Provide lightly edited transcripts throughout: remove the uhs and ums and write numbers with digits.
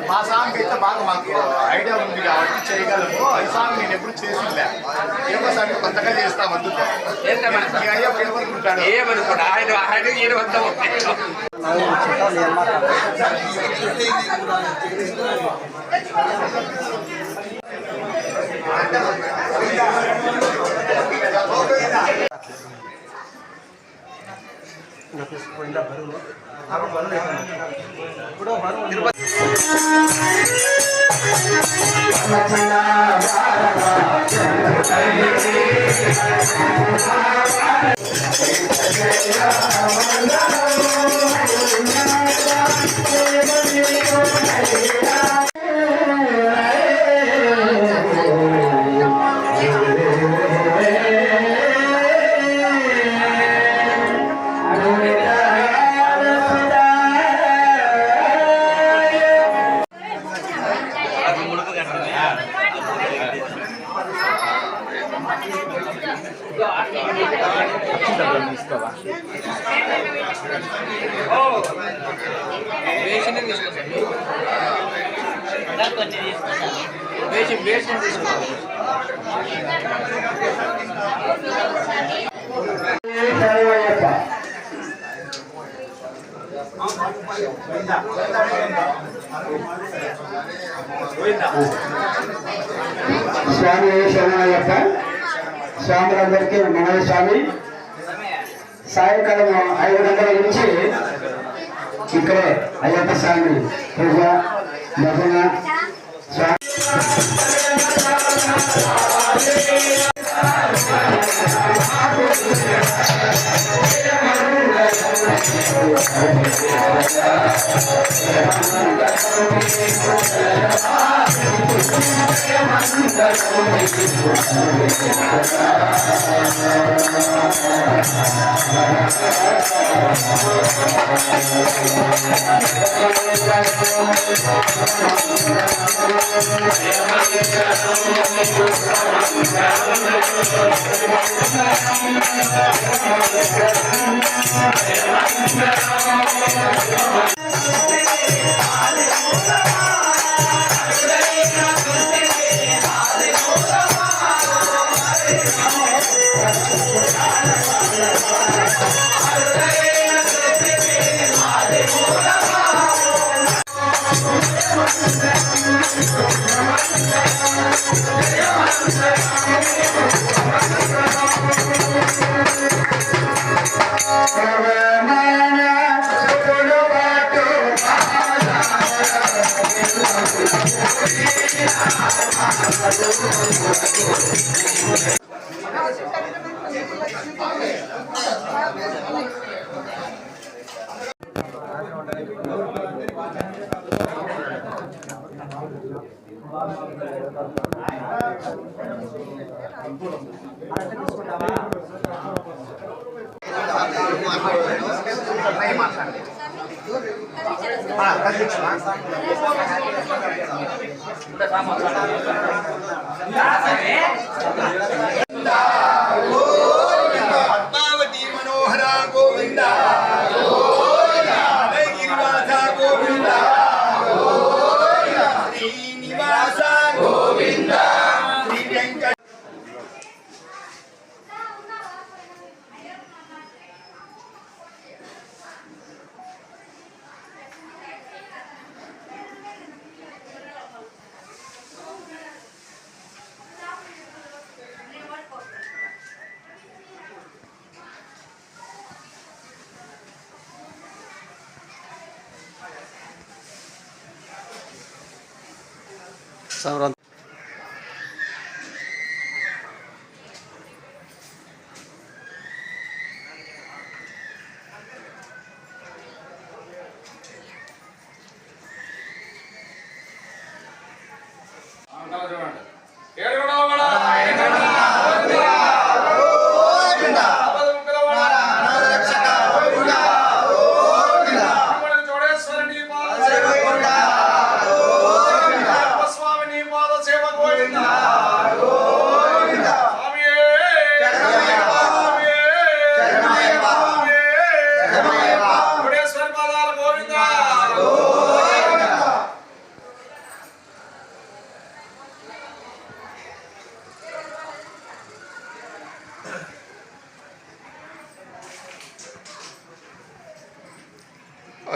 మా సాంగ్ అయితే బాగా మాకు ఐడియా ఉంది కాబట్టి చేయగలము. ఈ సాంగ్ నేను ఎప్పుడు చేసిందా ఏమో సాంగ్ కొత్తగా చేస్తా వద్దు ఏమనుకుంటాడు ఏమనుకోండి ఆయన ఆయన ఏడు వద్దాం స్వామి శరణయ్యప్ప స్వాములందరికీ మనవి స్వామి. సాయంకాలం 5 గంటల నుంచి ఇక్కడే అయ్యప్ప స్వామి పూజ భజన పద్మావతి మనోహర గోవింద గిరివాస గోవింద శ్రీనివాస గోవింద శ్రీ వెంకట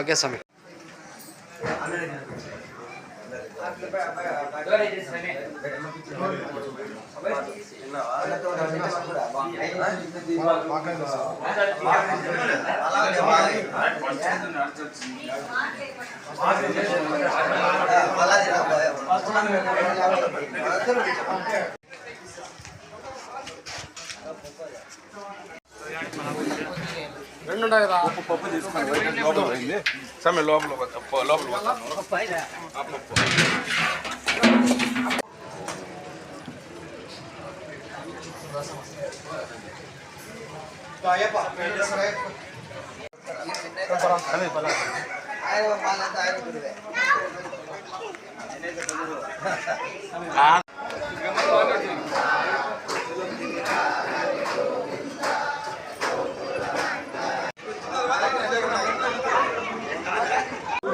ఓకే స్వామి. రెండు ఉన్నాయి కదా పప్పు తీసుకొని లోపల సమయం లోపల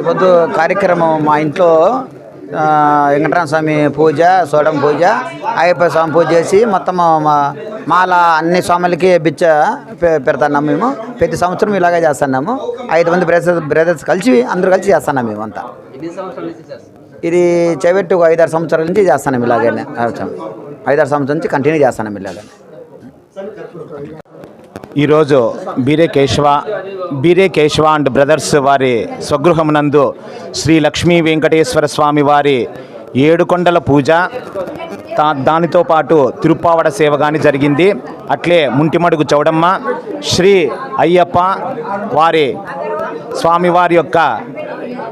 పొద్దు కార్యక్రమం మా ఇంట్లో వెంకటరామ స్వామి పూజ, సోడం పూజ, అయ్యప్ప స్వామి పూజ చేసి మొత్తం మాల అన్ని స్వాములకి బిచ్చ పెడతాన్నాము. మేము ప్రతి సంవత్సరం ఇలాగే చేస్తున్నాము. 5 మంది బ్రదర్స్ కలిసి అందరూ కలిసి చేస్తున్నాం. మేము అంతా ఇది చేపెట్టి ఒక 5-6 సంవత్సరాల నుంచి చేస్తున్నాం. ఇలాగే 5-6 సంవత్సరాల నుంచి కంటిన్యూ చేస్తున్నాం ఇలాగే. ఈరోజు బీరే కేశవ అండ్ బ్రదర్స్ వారి స్వగృహమునందు శ్రీ లక్ష్మీ వెంకటేశ్వర స్వామి వారి 7 కొండల పూజ, దానితో పాటు తిరుప్పావడ సేవ కానీ జరిగింది. అట్లే ముంటిమడుగు చౌడమ్మ, శ్రీ అయ్యప్ప వారి స్వామివారి యొక్క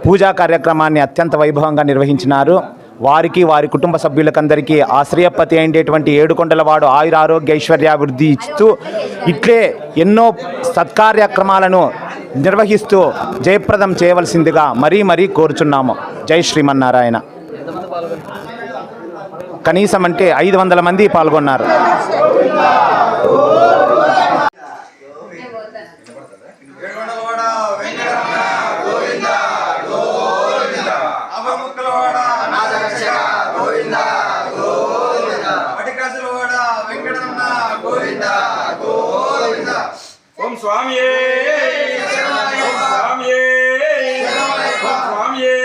పూజా కార్యక్రమాన్ని అత్యంత వైభవంగా నిర్వహించినారు. వారికి వారి కుటుంబ సభ్యులకందరికీ ఆశ్రయపతి అయినటువంటి 7 కొండలవాడు ఆయురారోగ్య ఐశ్వర్యాభివృద్ధి ఇస్తూ ఇట్లే ఎన్నో సత్కార్యక్రమాలను నిర్వహిస్తూ జయప్రదం చేయవలసిందిగా మరీ కోరుచున్నాము. జై శ్రీమన్నారాయణ. కనీసం అంటే 500 మంది పాల్గొన్నారు. ఓం స్వామియే స్వామియే స్వామియే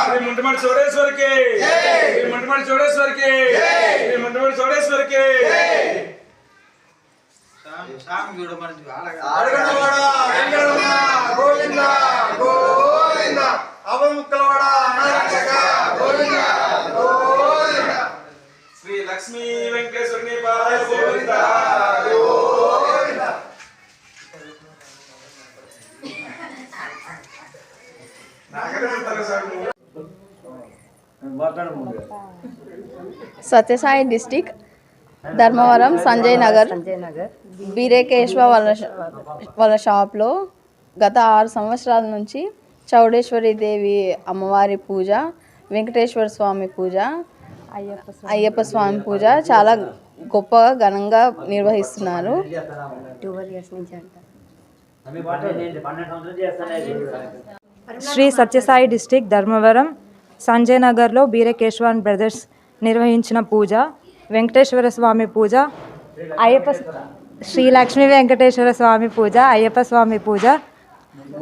శ్రీ ముంటిమడి చౌడేశ్వరికి వెంకటేశ్వరకి శ్రీ మండపడి చౌడేశ్వరికి శ్రీ లక్ష్మీ వెంకటేశ్వరుని పాదాల గోవింద సత్యసాయి డిస్టిక్ ధర్మవరం సంజయ్ నగర్ బీరేకేశ్వ వాళ్ళ షాప్లో గత 6 సంవత్సరాల నుంచి చౌడేశ్వరి దేవి అమ్మవారి పూజ, వెంకటేశ్వర స్వామి పూజ, అయ్యప్ప స్వామి పూజ చాలా గొప్పగా ఘనంగా నిర్వహిస్తున్నారు. 12 years నుంచి శ్రీ సత్యసాయి డిస్టిక్ ధర్మవరం సంజయ్ నగర్లో బీరేకేశ్వర్ బ్రదర్స్ నిర్వహించిన పూజ, వెంకటేశ్వర స్వామి పూజ, శ్రీ లక్ష్మీ వెంకటేశ్వర స్వామి పూజ, అయ్యప్ప స్వామి పూజ,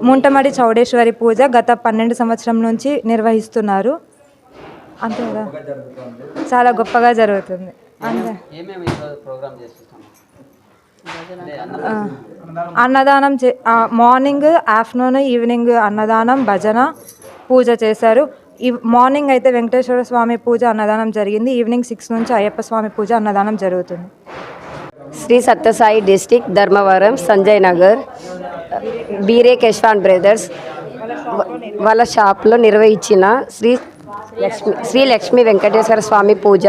ముంటమడి చౌడేశ్వరి పూజ గత 12 సంవత్సరం నుంచి నిర్వహిస్తున్నారు. అంతే కదా, చాలా గొప్పగా జరుగుతుంది. అంతే. అన్నదానం మార్నింగ్, ఆఫ్టర్నూన్, ఈవినింగ్ అన్నదానం, భజన, పూజ చేశారు. మార్నింగ్ అయితే వెంకటేశ్వర స్వామి పూజ అన్నదానం జరిగింది. ఈవినింగ్ 6 నుంచి అయ్యప్ప స్వామి పూజ అన్నదానం జరుగుతుంది. శ్రీ సత్యసాయి డిస్టిక్ ధర్మవరం సంజయ్ నగర్ బీరేకేశ్వర్ బ్రదర్స్ వాళ్ళ షాప్లో నిర్వహించిన శ్రీ లక్ష్మీ వెంకటేశ్వర స్వామి పూజ,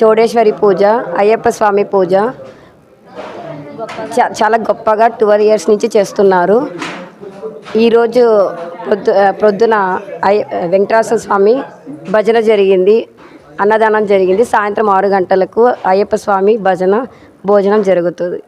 చౌడేశ్వరి పూజ, అయ్యప్ప స్వామి పూజ చాలా గొప్పగా 12 years నుంచి చేస్తున్నారు. ఈరోజు ప్రొద్దున వెంకటేశ్వర స్వామి భజన జరిగింది, అన్నదానం జరిగింది. సాయంత్రం 6 గంటలకు అయ్యప్ప స్వామి భజన భోజనం జరుగుతుంది.